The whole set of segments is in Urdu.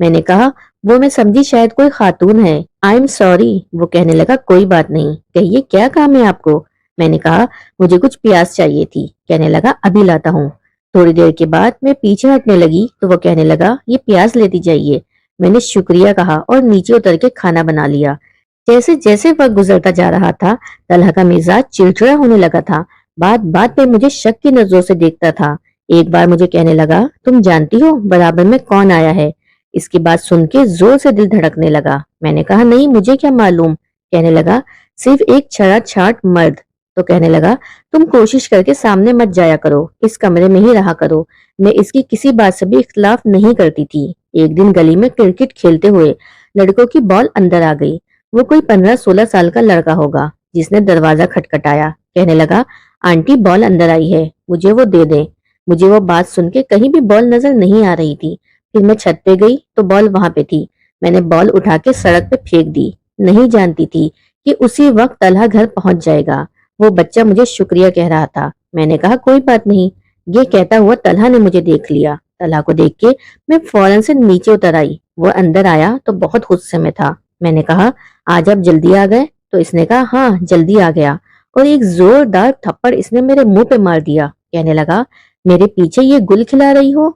میں نے کہا وہ میں سمجھی شاید کوئی خاتون ہے. I am sorry. وہ کہنے لگا کوئی بات نہیں. کہیے کیا کام ہے آپ کو؟ میں نے کہا مجھے کچھ پیاز چاہیے تھی. کہنے لگا ابھی لاتا ہوں. تھوڑی دیر کے بعد میں پیچھے ہٹنے لگی تو وہ کہنے لگا یہ پیاز لیتی جائیے. میں نے شکریہ کہا اور نیچے اتر کے کھانا بنا لیا. جیسے جیسے وقت گزرتا جا رہا تھا طلحہ کا مزاج چڑچڑا ہونے لگا تھا. بات بات پہ مجھے شک کی نظروں سے دیکھتا تھا. ایک بار مجھے کہنے لگا تم جانتی ہو برابر میں کون آیا ہے؟ اس کی بات سن کے زور سے دل دھڑکنے لگا. میں نے کہا نہیں مجھے کیا معلوم. کہنے لگا صرف ایک چھڑا چھاٹ مرد. تو کہنے لگا تم کوشش کر کے سامنے مت جایا کرو, اس کمرے میں ہی رہا کرو. میں اس کی کسی بات سے بھی اختلاف نہیں کرتی تھی. ایک دن گلی میں کرکٹ کھیلتے ہوئے لڑکوں کی بال اندر آ گئی. وہ کوئی 15-16 سال کا لڑکا ہوگا جس نے دروازہ کھٹکھٹایا. کہنے لگا آنٹی بال اندر آئی ہے, مجھے وہ دے دیں. مجھے وہ بات سن کے کہیں بھی بال نظر نہیں آ رہی تھی. پھر میں چھت پہ گئی تو بال وہاں پہ تھی. میں نے بال اٹھا کے سڑک پہ پھینک دی. نہیں جانتی تھی کہ اسی وقت طلحہ گھر پہنچ جائے گا. وہ بچہ مجھے شکریہ کہہ رہا تھا. میں نے کہا کوئی بات نہیں. یہ کہتا ہوا طلحہ نے مجھے دیکھ لیا. طلحہ کو دیکھ کے میں فوراً سے نیچے اتر آئی. وہ اندر آیا تو بہت غصے میں تھا. میں نے کہا آج آپ جلدی آ گئے؟ تو اس نے کہا ہاں جلدی آ گیا, اور ایک زوردار تھپڑ اس نے میرے منہ پہ مار دیا. کہنے لگا میرے پیچھے یہ گل کھلا رہی ہو؟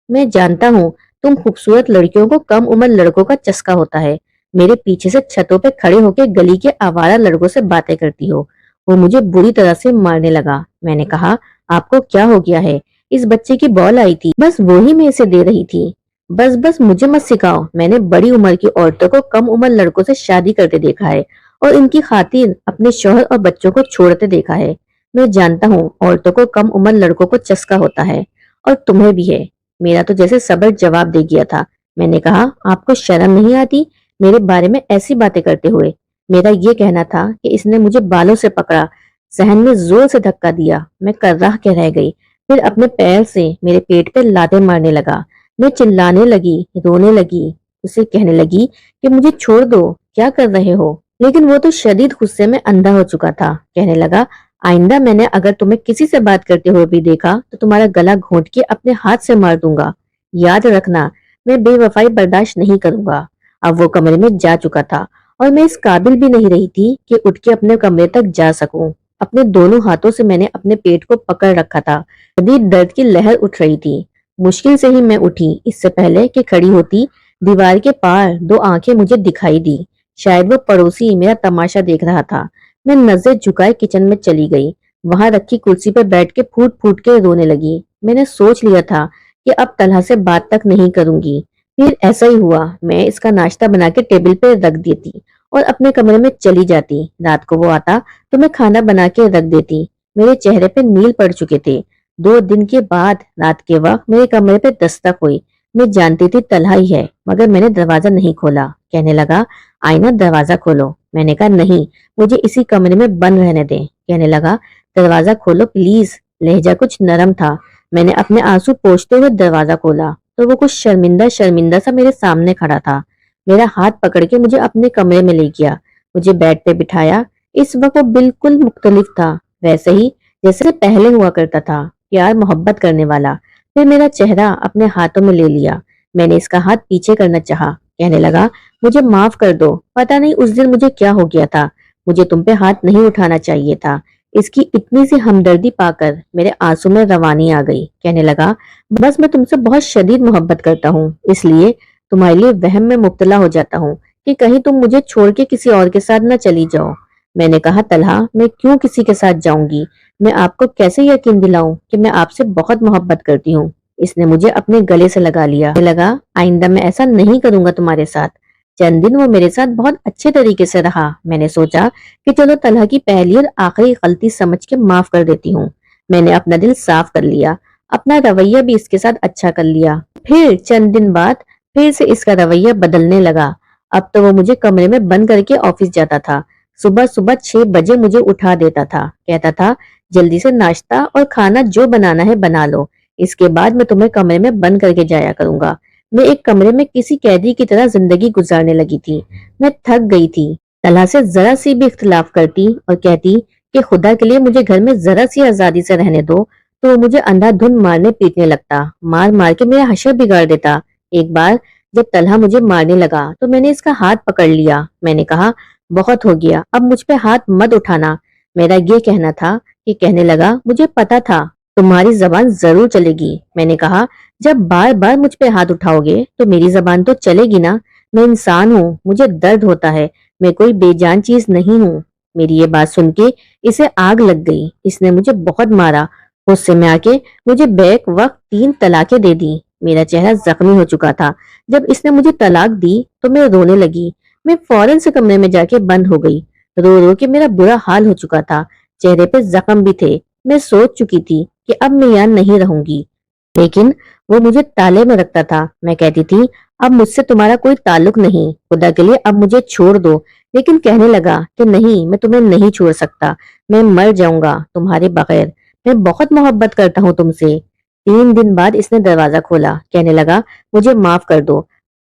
میں جانتا ہوں تم خوبصورت لڑکیوں کو کم عمر لڑکوں کا چسکا ہوتا ہے. میرے پیچھے سے چھتوں پہ کھڑے ہو کے گلی کے آوارہ لڑکوں سے باتیں کرتی ہو. وہ مجھے بری طرح سے مارنے لگا. میں نے کہا آپ کو کیا ہو گیا ہے؟ اس بچے کی بال آئی تھی, بس وہی میں اسے دے رہی تھی. بس بس مجھے مت سکھاؤ. میں نے بڑی عمر کی عورتوں کو کم عمر لڑکوں سے شادی کرتے دیکھا ہے اور ان کی خاطر اپنے شوہر اور بچوں کو چھوڑتے دیکھا ہے. میں جانتا ہوں عورتوں کو کم عمر لڑکوں کو چسکا ہوتا ہے, اور تمہیں بھی ہے. میرا تو جیسے صبر جواب دے گیا تھا. میں نے کہا آپ کو شرم نہیں آتی میرے بارے میں ایسی باتیں کرتے ہوئے؟ میرا یہ کہنا تھا کہ اس نے مجھے بالوں سے پکڑا, صحن میں زور سے دھکا دیا. میں کرراہ کے رہ گئی. پھر اپنے پیر سے میرے پیٹ پہ لاتیں مارنے لگا. میں چلانے لگی, رونے لگی, اسے کہنے لگی کہ مجھے چھوڑ دو, کیا کر رہے ہو؟ لیکن وہ تو شدید غصے میں اندھا ہو چکا تھا. کہنے لگا آئندہ میں نے اگر تمہیں کسی سے بات کرتے ہوئے بھی دیکھا تو تمہارا گلا گھونٹ کے اپنے ہاتھ سے مار دوں گا. یاد رکھنا میں بے وفائی برداشت نہیں کروں گا. اب وہ کمرے میں جا چکا تھا اور میں اس قابل بھی نہیں رہی تھی کہ اٹھ کے اپنے کمرے تک جا سکوں. اپنے دونوں ہاتھوں سے میں نے اپنے پیٹ کو پکڑ رکھا تھا. شدید درد کی لہر اٹھ رہی تھی. مشکل سے ہی میں اٹھی. اس سے پہلے کہ کھڑی ہوتی دیوار کے پار 2 آنکھیں مجھے دکھائی دی. شاید وہ پڑوسی میرا تماشا دیکھ رہا تھا. میں نظر جھکائے کچن میں چلی گئی. وہاں رکھی کرسی پہ بیٹھ کے پھوٹ پھوٹ کے رونے لگی. میں نے سوچ لیا تھا کہ اب طلحہ سے بات تک نہیں کروں گی. پھر ایسا ہی ہوا. میں اس کا ناشتہ بنا کے ٹیبل پہ رکھ دیتی اور اپنے کمرے میں چلی جاتی. رات کو وہ آتا تو میں کھانا بنا کے رکھ دیتی. میرے چہرے پہ نیل پڑ چکے تھے. 2 دن کے بعد رات کے وقت میرے کمرے پہ دستک ہوئی. میں جانتی تھی طلحہ ہی ہے, مگر میں نے دروازہ نہیں کھولا. کہنے لگا آئینہ دروازہ کھولو. میں نے کہا نہیں, مجھے اسی کمرے میں بند رہنے دیں. کہنے لگا دروازہ کھولو پلیز. لہجہ کچھ نرم تھا. میں نے اپنے آنسو پوچھتے ہوئے دروازہ کھولا تو وہ کچھ شرمندہ شرمندہ سا میرے سامنے کھڑا تھا. میرا ہاتھ پکڑ کے مجھے اپنے کمرے میں لے گیا. مجھے بیڈ پہ بٹھایا. اس وقت وہ بالکل مختلف تھا, ویسے ہی جیسے پہلے ہوا کرتا تھا, پیار محبت کرنے والا. پھر میرا چہرہ اپنے ہاتھوں میں لے لیا. میں نے اس کا ہاتھ پیچھے کرنا چاہا. کہنے لگا مجھے معاف کر دو. پتہ نہیں اس دن مجھے کیا ہو گیا تھا. مجھے تم پہ ہاتھ نہیں اٹھانا چاہیے تھا. اس کی اتنی سی ہمدردی پا کر میرے آنسو میں روانی آ گئی. کہنے لگا بس میں تم سے بہت شدید محبت کرتا ہوں, اس لیے تمہارے لیے وہم میں مبتلا ہو جاتا ہوں کہ کہیں تم مجھے چھوڑ کے کسی اور کے ساتھ نہ چلی جاؤ. میں نے کہا طلحہ میں کیوں کسی کے ساتھ جاؤں گی؟ میں آپ کو کیسے یقین دلاؤں کہ میں آپ سے بہت محبت کرتی ہوں؟ اس نے مجھے اپنے گلے سے لگا لیا. لگا آئندہ میں ایسا نہیں کروں گا تمہارے ساتھ. چند دن وہ میرے ساتھ بہت اچھے طریقے سے رہا. میں نے سوچا کہ چلو طلحہ کی پہلی اور آخری غلطی سمجھ کے معاف کر دیتی ہوں. میں نے اپنا دل صاف کر لیا, اپنا رویہ بھی اس کے ساتھ اچھا کر لیا. پھر چند دن بعد پھر سے اس کا رویہ بدلنے لگا. اب تو وہ مجھے کمرے میں بند کر کے آفس جاتا تھا. صبح صبح 6 بجے مجھے اٹھا دیتا تھا. کہتا تھا جلدی سے ناشتہ اور کھانا جو بنانا ہے بنا لو, اس کے بعد میں تمہیں کمرے میں بند کر کے جایا کروں گا. میں ایک کمرے میں کسی قیدی کی طرح زندگی گزارنے لگی تھی. میں تھک گئی تھی. طلحہ سے ذرا سی بھی اختلاف کرتی اور کہتی کہ خدا کے لیے مجھے گھر میں ذرا سی آزادی سے رہنے دو, تو وہ مجھے اندھا دھند مارنے پیٹنے لگتا. مار مار کے میرا حشر بگاڑ دیتا. ایک بار جب طلحہ مجھے مارنے لگا تو میں نے اس کا ہاتھ پکڑ لیا. میں نے کہا بہت ہو گیا، اب مجھ پہ ہاتھ مت اٹھانا، میرا یہ کہنا تھا. کہ کہنے لگا مجھے پتا تھا تمہاری زبان ضرور چلے گی. میں نے کہا جب بار بار مجھ پہ ہاتھ اٹھاؤ گے تو میری زبان تو چلے گی نا. میں انسان ہوں، مجھے درد ہوتا ہے، میں کوئی بے جان چیز نہیں ہوں. میری یہ بات سن کے اسے آگ لگ گئی. اس نے مجھے بہت مارا. غصے میں آ کے مجھے بیک وقت 3 طلاقیں دے دی. میرا چہرہ زخمی ہو چکا تھا. جب اس نے مجھے طلاق دی تو میں رونے لگی. میں فوراً سے کمرے میں جا کے بند ہو گئی. رو رو کے میرا برا حال ہو چکا تھا. چہرے پہ زخم بھی تھے. میں سوچ چکی تھی کہ اب میں یہاں نہیں رہوں گی، لیکن وہ مجھے تالے میں رکھتا تھا. میں کہتی تھی اب مجھ سے تمہارا کوئی تعلق نہیں، خدا کے لیے اب مجھے چھوڑ دو. لیکن کہنے لگا کہ نہیں، میں تمہیں نہیں چھوڑ سکتا، میں مر جاؤں گا تمہارے بغیر، میں بہت محبت کرتا ہوں تم سے. 3 دن بعد اس نے دروازہ کھولا. کہنے لگا مجھے معاف کر دو،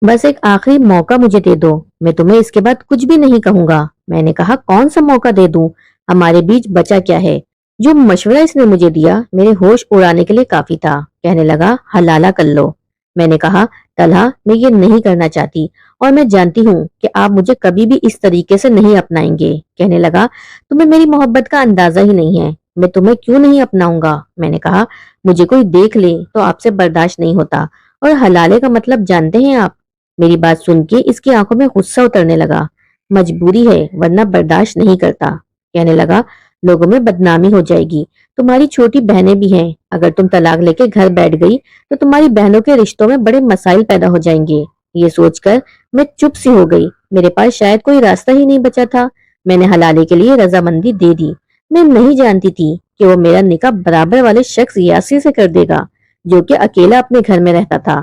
بس ایک آخری موقع مجھے دے دو، میں تمہیں اس کے بعد کچھ بھی نہیں کہوں گا. میں نے کہا کون سا موقع دے دوں، ہمارے بیچ بچا کیا ہے؟ جو مشورہ اس نے مجھے دیا میرے ہوش اڑانے کے لیے کافی تھا. کہنے لگا حلالہ کر لو. میں نے کہا طلحہ میں یہ نہیں کرنا چاہتی، اور میں جانتی ہوں کہ آپ مجھے کبھی بھی اس طریقے سے نہیں اپنائیں گے. کہنے لگا تمہیں میری محبت کا اندازہ ہی نہیں ہے، میں تمہیں کیوں نہیں اپناؤں گا. میں نے کہا مجھے کوئی دیکھ لے تو آپ سے برداشت نہیں ہوتا، اور حلالے کا مطلب جانتے ہیں آپ؟ میری بات سن کے اس کی آنکھوں میں غصہ اترنے لگا. مجبوری ہے ورنہ برداشت نہیں کرتا. کہنے لگا لوگوں میں بدنامی ہو جائے گی، تمہاری چھوٹی بہنیں بھی ہیں، اگر تم طلاق لے کے گھر بیٹھ گئی تو تمہاری بہنوں کے رشتوں میں بڑے مسائل پیدا ہو جائیں گے. یہ سوچ کر میں چپ سی ہو گئی. میرے پاس شاید کوئی راستہ ہی نہیں بچا تھا. میں نے حلالے کے لیے رضامندی دے دی. میں نہیں جانتی تھی کہ وہ میرا نکاح برابر والے شخص یاسر سے کر دے گا، جو کہ اکیلا اپنے گھر میں رہتا تھا.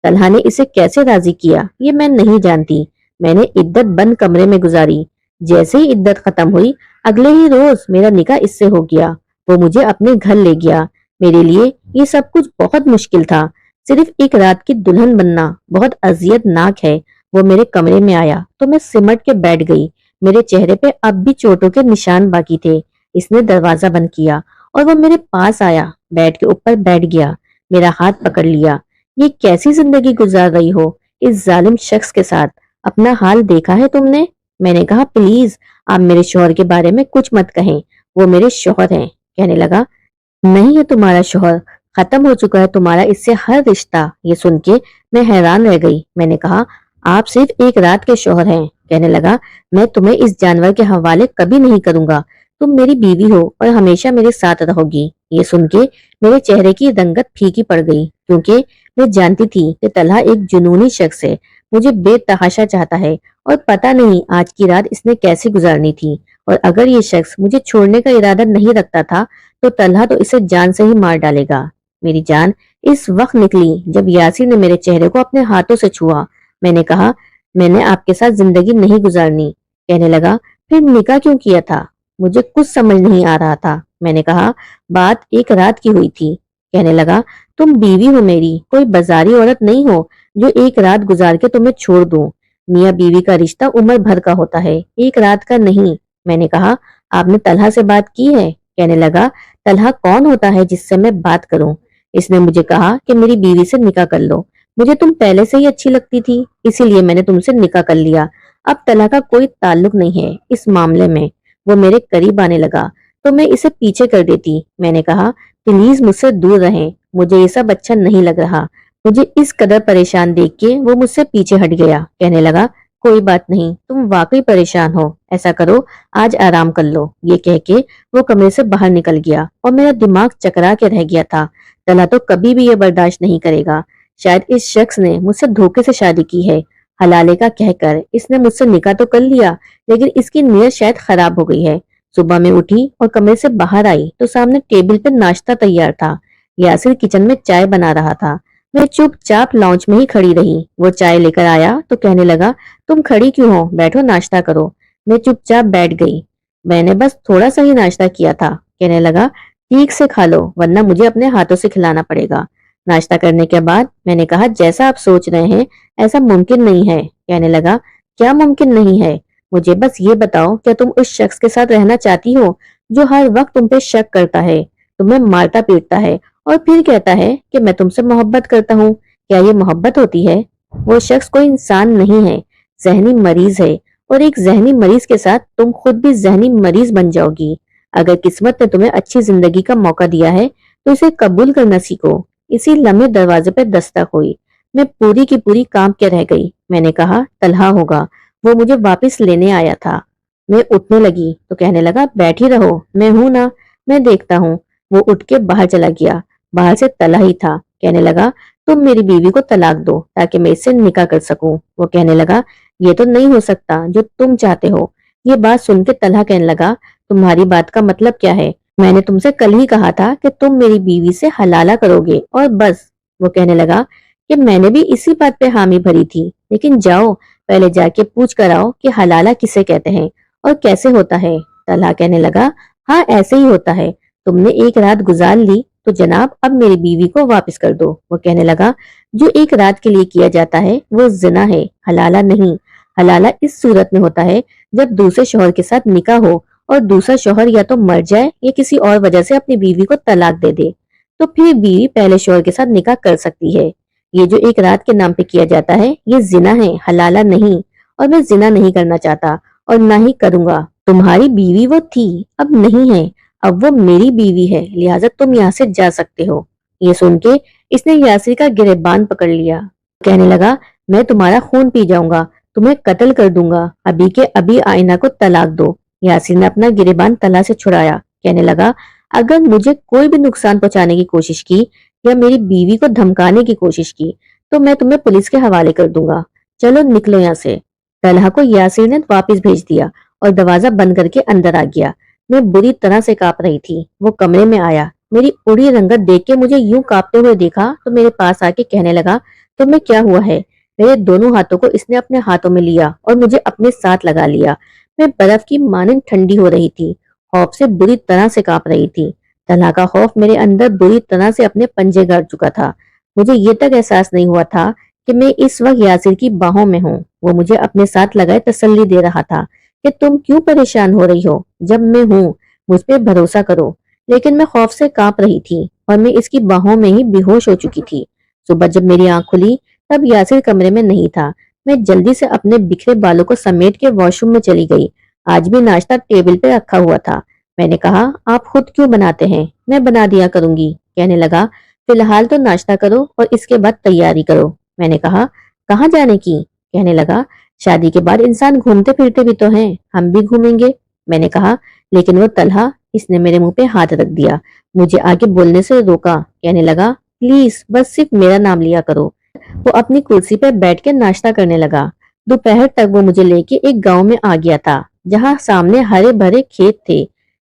طلحہ نے اسے کیسے راضی کیا یہ میں نہیں جانتی. میں نے عدت بند کمرے میں گزاری. جیسے ہی عدت ختم ہوئی اگلے ہی روز میرا نکاح اس سے ہو گیا. وہ مجھے اپنے گھر لے گیا. میرے لیے یہ سب کچھ بہت مشکل تھا. صرف ایک رات کی دلہن بننا بہت اذیت ناک ہے. وہ میرے کمرے میں آیا تو میں سمٹ کے بیٹھ گئی. میرے چہرے پہ اب بھی چوٹوں کے نشان باقی تھے. اس نے دروازہ بند کیا اور وہ میرے پاس آیا، بیڈ کے اوپر بیٹھ گیا، میرا ہاتھ پکڑ لیا. یہ کیسی زندگی گزار رہی ہو اس ظالم شخص کے ساتھ؟ اپنا حال دیکھا ہے تم نے؟ میں نے کہا پلیز آپ میرے شوہر کے بارے میں کچھ مت کہیں، وہ میرے شوہر ہیں. کہنے لگا نہیں ہے تمہارا شوہر، ختم ہو چکا ہے تمہارا اس سے ہر رشتہ. یہ سن کے میں حیران رہ گئی. میں نے کہا آپ صرف ایک رات کے شوہر ہیں. کہنے لگا میں تمہیں اس جانور کے حوالے کبھی نہیں کروں گا. تم میری بیوی ہو اور ہمیشہ میرے ساتھ رہو گی. یہ سن کے میرے چہرے کی رنگت پھیکی پڑ گئی، کیونکہ میں جانتی تھی کہ طلحہ ایک جنونی شخص ہے، مجھے بے تحاشا چاہتا ہے، اور پتہ نہیں آج کی رات اس نے کیسے گزارنی تھی. اور اگر یہ شخص مجھے چھوڑنے کا ارادہ نہیں رکھتا تھا تو طلحہ تو اسے جان سے ہی مار ڈالے گا. میری جان اس وقت نکلی جب یاسر نے میرے چہرے کو اپنے ہاتھوں سے چھوا. میں نے کہا میں نے آپ کے ساتھ زندگی نہیں گزارنی. کہنے لگا پھر نکاح کیوں کیا تھا؟ مجھے کچھ سمجھ نہیں آ رہا تھا. میں نے کہا بات ایک رات کی ہوئی تھی. کہنے لگا تم بیوی ہو میری، کوئی بازاری عورت نہیں ہو جو ایک رات گزار کے تمہیں چھوڑ دوں. میاں بیوی کا رشتہ عمر بھر کا ہوتا ہے، ایک رات کا نہیں. میں نے کہا آپ نے طلحہ سے بات کی ہے؟ کہنے لگا طلحہ کون ہوتا ہے جس سے میں بات کروں؟ اس نے مجھے کہا کہ میری بیوی سے نکاح کر لو. مجھے تم پہلے سے ہی اچھی لگتی تھی، اسی لیے میں نے تم سے نکاح کر لیا. اب طلحہ کا کوئی تعلق نہیں ہے اس معاملے میں. وہ میرے قریب آنے لگا تو میں اسے پیچھے کر دیتی. میں نے کہا پلیز مجھ سے دور رہیں، مجھے یہ سب اچھا نہیں لگ رہا. مجھے اس قدر پریشان دیکھ کے وہ مجھ سے پیچھے ہٹ گیا. کہنے لگا کوئی بات نہیں، تم واقعی پریشان ہو، ایسا کرو آج آرام کر لو. یہ کہہ کے وہ کمرے سے باہر نکل گیا اور میرا دماغ چکرا کے رہ گیا تھا. طلحہ تو کبھی بھی یہ برداشت نہیں کرے گا. شاید اس شخص نے مجھ سے دھوکے سے شادی کی ہے. حلالے کا کہہ کر اس نے مجھ سے نکاح تو کر لیا، لیکن اس کی نیت شاید خراب ہو گئی ہے. صبح میں اٹھی اور کمرے سے باہر آئی تو سامنے ٹیبل پہ ناشتہ تیار تھا. یاسر کچن میں چائے بنا رہا تھا. میں چپ چاپ لاؤنج میں ہی کھڑی رہی. وہ چائے لے کر آیا تو کہنے لگا تم کھڑی کیوں ہو، بیٹھو ناشتہ کرو. میں چپ چاپ بیٹھ گئی. میں نے بس تھوڑا سا ہی ناشتہ کیا تھا. کہنے لگا ٹھیک سے کھا لو ورنہ مجھے اپنے ہاتھوں سے کھلانا پڑے گا. ناشتہ کرنے کے بعد میں نے کہا جیسا آپ سوچ رہے ہیں ایسا ممکن نہیں ہے. کہنے لگا کیا ممکن نہیں ہے؟ مجھے بس یہ بتاؤ کیا تم اس شخص کے ساتھ رہنا چاہتی ہو جو ہر وقت تم پہ شک کرتا ہے، تمہیں مارتا پیٹتا ہے اور پھر کہتا ہے کہ میں تم سے محبت کرتا ہوں؟ کیا یہ محبت ہوتی ہے؟ وہ شخص کوئی انسان نہیں ہے، ذہنی مریض ہے، اور ایک ذہنی مریض کے ساتھ تم خود بھی ذہنی مریض بن جاؤ گی۔ اگر قسمت نے تمہیں اچھی زندگی کا موقع دیا ہے تو اسے قبول کرنا سیکھو۔ اسی لمحے دروازے پہ دستک ہوئی۔ میں پوری کی پوری کانپ کے رہ گئی۔ میں نے کہا طلحہ ہوگا، وہ مجھے واپس لینے آیا تھا۔ میں اٹھنے لگی تو کہنے لگا بیٹھ ہی رہو، میں ہوں نا، میں دیکھتا ہوں۔ وہ اٹھ کے باہر چلا گیا۔ باہر سے طلحہ ہی تھا۔ کہنے لگا تم میری بیوی کو طلاق دو تاکہ میں اس سے نکاح کر سکوں۔ وہ کہنے لگا یہ تو نہیں ہو سکتا جو تم چاہتے ہو۔ یہ بات سن کے طلحہ کہنے لگا تمہاری بات کا مطلب کیا ہے؟ میں نے تم سے کل ہی کہا تھا کہ تم میری بیوی سے حلالہ کرو گے اور بس۔ وہ کہنے لگا کہ میں نے بھی اسی بات پہ حامی بھری تھی، لیکن جاؤ پہلے جا کے پوچھ کر آؤ کہ حلالہ کسے کہتے ہیں اور کیسے ہوتا ہے۔ طلحہ کہنے لگا ہاں ایسے ہی ہوتا ہے، تم نے ایک رات گزار لی تو جناب اب میری بیوی کو واپس کر دو۔ وہ کہنے لگا جو ایک رات کے لیے کیا جاتا ہے وہ زنا ہے، حلالہ نہیں۔ حلالہ اس صورت میں ہوتا ہے جب دوسرے شوہر کے ساتھ نکاح ہو اور دوسرا شوہر یا تو مر جائے یا کسی اور وجہ سے اپنی بیوی کو طلاق دے دے، تو پھر بیوی پہلے شوہر کے ساتھ نکاح کر سکتی ہے۔ یہ جو ایک رات کے نام پہ کیا جاتا ہے یہ زنا ہے، حلالہ نہیں، اور میں زنا نہیں کرنا چاہتا اور نہ ہی کروں گا۔ تمہاری بیوی وہ تھی، اب نہیں ہے، اب وہ میری بیوی ہے، لہٰذا تم یہاں سے جا سکتے ہو۔ یہ سن کے اس نے یاسر کا گریبان پکڑ لیا۔ کہنے لگا میں تمہارا خون پی جاؤں گا، تمہیں قتل کر دوں گا، ابھی کے ابھی آئینہ کو طلاق دو۔ یاسر نے اپنا گریبان طلحہ سے چھڑایا۔ کہنے لگا اگر مجھے کوئی بھی نقصان پہنچانے کی کوشش کی یا میری بیوی کو دھمکانے کی کوشش کی تو میں تمہیں پولیس کے حوالے کر دوں گا، چلو نکلو یہاں سے۔ طلحہ کو یاسر نے واپس بھیج دیا اور دروازہ بند کر کے اندر آ گیا۔ میں بری طرح سے کانپ رہی تھی۔ وہ کمرے میں آیا، میری اڑی رنگت دیکھ کے مجھے یوں کانپتے ہوئے دیکھا تو میرے پاس آ کے کہنے لگا تمہیں کیا ہوا ہے؟ میرے دونوں ہاتھوں کو اس نے اپنے ہاتھوں میں لیا اور مجھے اپنے ساتھ لگا لیا۔ میں برف کی مانند ٹھنڈی ہو رہی تھی، خوف سے بری طرح سے کانپ رہی تھی۔ طلحہ کا خوف میرے اندر بری طرح سے اپنے پنجے گاڑ چکا تھا۔ مجھے یہ تک احساس نہیں ہوا تھا کہ میں اس وقت یاسر کی باہوں میں ہوں۔ وہ مجھے اپنے ساتھ لگائے تسلی دے رہا تھا کہ تم کیوں پریشان ہو رہی ہو، جب میں ہوں مجھ پہ بھروسہ کرو۔ لیکن میں خوف سے کانپ رہی تھی اور میں اس کی باہوں میں ہی بے ہوش ہو چکی تھی۔ صبح جب میری آنکھ کھلی تب یاسر کمرے میں نہیں تھا۔ میں جلدی سے اپنے بکھرے بالوں کو سمیٹ کے واش روم میں چلی گئی۔ آج بھی ناشتہ ٹیبل پہ رکھا ہوا تھا۔ میں نے کہا آپ خود کیوں بناتے ہیں، میں بنا دیا کروں گی۔ کہنے لگا فی الحال تو ناشتہ کرو اور اس کے بعد تیاری کرو۔ میں نے کہا کہاں جانے کی؟ کہنے لگا شادی کے بعد انسان گھومتے پھرتے بھی تو ہیں، ہم بھی گھومیں گے۔ میں نے کہا لیکن وہ طلحہ، اس نے میرے منہ پہ ہاتھ رکھ دیا، مجھے آگے بولنے سے روکا۔ کہنے لگا پلیز بس صرف میرا نام لیا کرو۔ وہ اپنی کرسی پہ بیٹھ کے ناشتہ کرنے لگا۔ دوپہر تک وہ مجھے لے کے ایک گاؤں میں آ گیا تھا جہاں سامنے ہرے بھرے کھیت تھے۔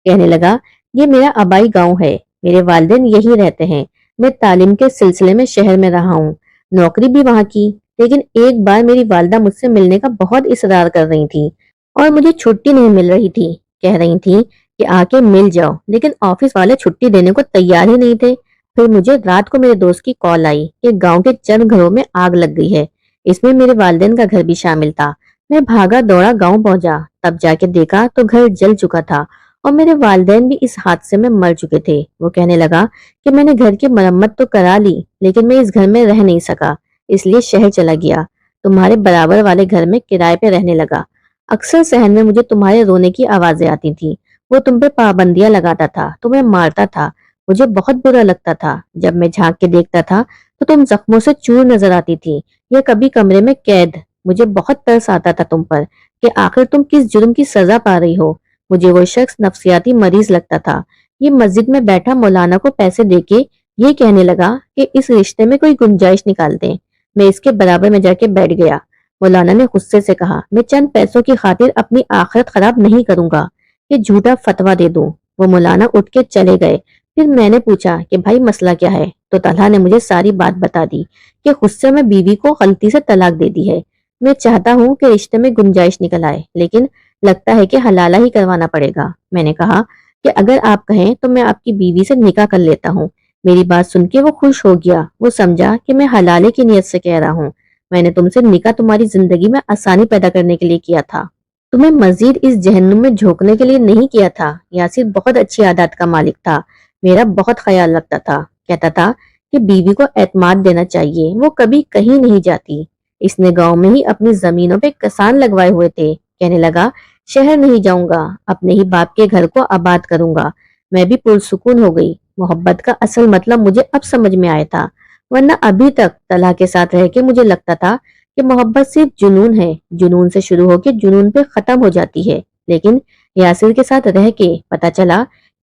کہنے لگا یہ میرا آبائی گاؤں ہے، میرے والدین یہی رہتے ہیں، میں تعلیم کے سلسلے میں شہر میں رہا ہوں، نوکری بھی وہاں کی، لیکن ایک بار میری والدہ مجھ سے ملنے کا بہت اصرار کر رہی تھی اور مجھے چھٹی نہیں مل رہی تھی۔ کہہ رہی تھی کہ آ کے مل جاؤ، لیکن آفس والے چھٹی دینے کو تیار ہی نہیں تھے۔ پھر مجھے رات کو میرے دوست کی کال آئی کہ گاؤں کے چند گھروں میں آگ لگ گئی ہے، اس میں میرے والدین کا گھر بھی شامل تھا۔ میں بھاگا دوڑا گاؤں پہنچا، تب جا کے دیکھا تو گھر جل چکا تھا اور میرے والدین بھی اس حادثے میں مر چکے تھے۔ وہ کہنے لگا کہ میں نے گھر کی مرمت تو کرا لی لیکن میں اس گھر میں رہ نہیں سکا، اس لیے شہر چلا گیا، تمہارے برابر والے گھر میں کرائے پہ رہنے لگا۔ اکثر صحن میں مجھے تمہارے رونے کی آوازیں آتی تھی، وہ تم پہ پابندیاں لگاتا تھا، تمہیں مارتا تھا، مجھے بہت برا لگتا تھا۔ جب میں جھانک کے دیکھتا تھا تو تم زخموں سے چور نظر آتی تھی یا کبھی کمرے میں قید۔ مجھے بہت ترس آتا تھا تم پر کہ آخر تم کس جرم کی سزا پا رہی ہو۔ مجھے وہ شخص نفسیاتی مریض لگتا تھا۔ یہ مسجد میں بیٹھا مولانا کو پیسے دے کے یہ کہنے لگا کہ اس رشتے میں کوئی گنجائش نکال دیں۔ میں اس کے برابر میں جا کے بیٹھ گیا۔ مولانا نے غصے سے کہا میں چند پیسوں کی خاطر اپنی آخرت خراب نہیں کروں گا، یہ جھوٹا فتویٰ دے دوں۔ وہ مولانا اٹھ کے چلے گئے۔ پھر میں نے پوچھا کہ بھائی مسئلہ کیا ہے؟ تو طلحہ نے مجھے ساری بات بتا دی کہ غصے میں بیوی کو غلطی سے طلاق دے دی ہے۔ میں چاہتا ہوں کہ رشتے میں گنجائش نکل آئے، لیکن لگتا ہے کہ حلالہ ہی کروانا پڑے گا۔ میں نے کہا کہ اگر آپ کہیں تو میں آپ کی بیوی سے نکاح کر لیتا ہوں۔ میری بات سن کے وہ خوش ہو گیا۔ وہ سمجھا کہ میں حلالے کی نیت سے کہہ رہا ہوں۔ میں نے تم سے نکاح تمہاری زندگی میں آسانی پیدا کرنے کے لیے کیا تھا، تمہیں مزید اس جہنم میں جھونکنے کے لیے نہیں کیا تھا۔ یاسر بہت اچھی عادات کا مالک تھا، میرا بہت خیال رکھتا تھا، کہتا تھا کہ بیوی کو اعتماد دینا چاہیے، وہ کبھی کہیں نہیں جاتی۔ اس نے گاؤں میں ہی اپنی زمینوں پہ کسان لگوائے ہوئے تھے. کہنے لگا شہر نہیں جاؤں گا, اپنے ہی باپ کے گھر کو آباد کروں گا. میں بھی پرسکون ہو گئی. محبت کا اصل مطلب مجھے اب سمجھ میں آیا تھا, ورنہ ابھی تک طلحہ کے ساتھ رہ کے مجھے لگتا تھا کہ محبت صرف جنون ہے, جنون سے شروع ہو کے جنون پہ ختم ہو جاتی ہے. لیکن یاسر کے ساتھ رہ کے پتا چلا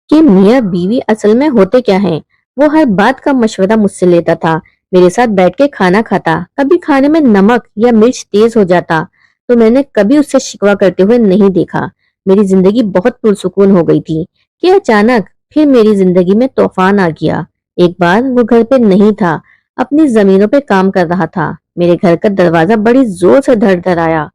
کہ میاں بیوی اصل میں ہوتے کیا ہیں. وہ ہر بات کا مشورہ مجھ سے لیتا تھا, میرے ساتھ بیٹھ کے کھانا کھاتا. کبھی کھانے میں نمک یا مرچ تیز ہو جاتا تو میں نے کبھی اس سے شکوہ کرتے ہوئے نہیں دیکھا. میری زندگی بہت پرسکون ہو گئی تھی کہ اچانک پھر میری زندگی میں طوفان آ گیا. ایک بار وہ گھر پہ نہیں تھا, اپنی زمینوں پہ کام کر رہا تھا. میرے گھر کا دروازہ بڑی زور سے دھڑ دھڑ آیا.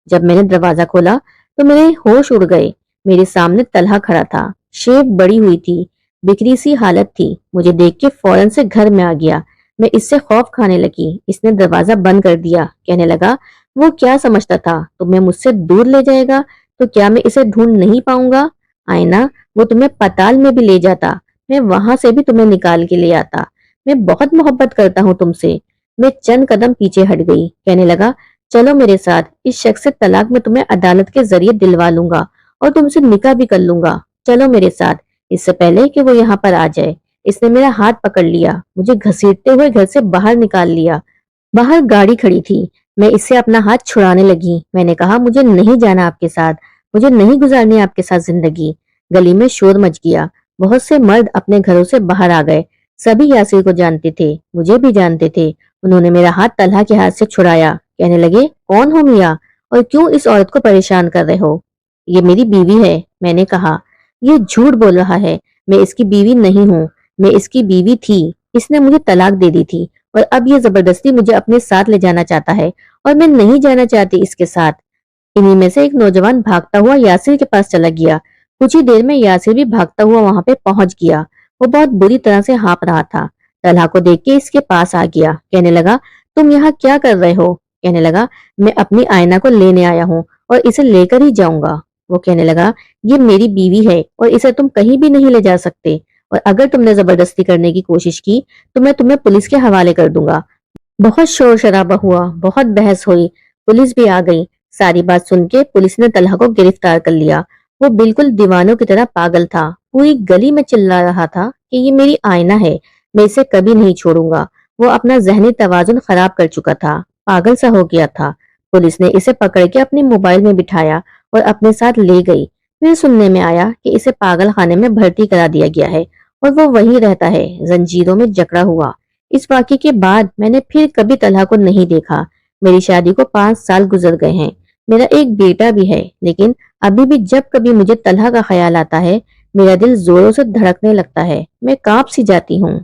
جب میں نے دروازہ کھولا تو میرے ہوش اڑ گئے. میرے سامنے طلحہ کھڑا تھا, شیپ بڑی ہوئی تھی, بکھری سی حالت تھی. مجھے دیکھ کے فوراً سے گھر میں آ گیا. میں اس سے خوف کھانے لگی. اس نے دروازہ بند کر دیا. کہنے لگا وہ کیا سمجھتا تھا تمہیں مجھ سے دور لے جائے گا تو کیا میں اسے ڈھونڈ نہیں پاؤں گا؟ آئینہ, وہ تمہیں پتال میں بھی لے جاتا, میں وہاں سے بھی تمہیں نکال کے لے آتا. میں بہت محبت کرتا ہوں تم سے. میں چند قدم پیچھے ہٹ گئی. کہنے لگا چلو میرے ساتھ, اس شخص سے طلاق میں تمہیں عدالت کے ذریعے دلوا لوں گا اور تم سے نکاح بھی کر لوں گا. چلو میرے ساتھ, اس سے پہلے کہ وہ یہاں پر آ جائے. اس نے میرا ہاتھ پکڑ لیا, مجھے گھسیٹتے ہوئے گھر سے باہر نکال لیا. باہر گاڑی کھڑی تھی. میں اس سے اپنا ہاتھ چھڑانے لگی. میں نے کہا مجھے نہیں جانا آپ کے ساتھ, مجھے نہیں گزارنی آپ کے ساتھ زندگی. گلی میں شور مچ گیا. بہت سے مرد اپنے گھروں سے باہر آ گئے. سبھی یاسر کو جانتے تھے, مجھے بھی جانتے تھے. انہوں نے میرا ہاتھ طلحہ کے ہاتھ سے چھڑایا. کہنے لگے کون ہو میاں, اور کیوں اس عورت کو پریشان کر رہے ہو؟ یہ میری بیوی ہے. میں نے کہا یہ جھوٹ بول رہا ہے, میں اس کی بیوی نہیں ہوں. میں اس کی بیوی تھی, اس نے مجھے طلاق دے دی تھی, اور اب یہ زبردستی مجھے اپنے ساتھ لے جانا چاہتا ہے, اور میں نہیں جانا چاہتی اس کے ساتھ. انہی میں سے ایک نوجوان بھاگتا ہوا یاسر کے پاس چلا گیا. کچھ ہی دیر میں یاسر بھی بھاگتا ہوا وہاں پہ پہنچ گیا. وہ بہت بری طرح سے ہانپ رہا تھا. طلحہ کو دیکھ کے اس کے پاس آ گیا. کہنے لگا تم یہاں کیا کر رہے ہو؟ کہنے لگا میں اپنی آئینہ کو لینے آیا ہوں اور اسے لے کر ہی جاؤں گا. وہ کہنے لگا یہ میری بیوی ہے اور اسے تم کہیں بھی نہیں لے جا سکتے, اور اگر تم نے زبردستی کرنے کی کوشش کی تو میں تمہیں پولیس کے حوالے کر دوں گا. بہت شور شرابہ ہوا, بہت بحث ہوئی. پولیس بھی آ گئی. ساری بات سن کے پولیس نے طلحہ کو گرفتار کر لیا. وہ بالکل دیوانوں کی طرح پاگل تھا. پوری گلی میں چلا رہا تھا کہ یہ میری آئینہ ہے, میں اسے کبھی نہیں چھوڑوں گا. وہ اپنا ذہنی توازن خراب کر چکا تھا, پاگل سا ہو گیا تھا. پولیس نے اسے پکڑ کے اپنے موبائل میں بٹھایا اور اپنے ساتھ لے گئی. پھر سننے میں آیا کہ اسے پاگل خانے میں بھرتی کرا دیا گیا ہے اور وہ وہیں رہتا ہے, زنجیروں میں جکڑا ہوا. اس واقعے کے بعد میں نے پھر کبھی طلحہ کو نہیں دیکھا. میری شادی کو 5 سال گزر گئے ہیں. میرا ایک بیٹا بھی ہے, لیکن ابھی بھی جب کبھی مجھے طلحہ کا خیال آتا ہے میرا دل زوروں سے دھڑکنے لگتا ہے. میں کانپ سی جاتی ہوں.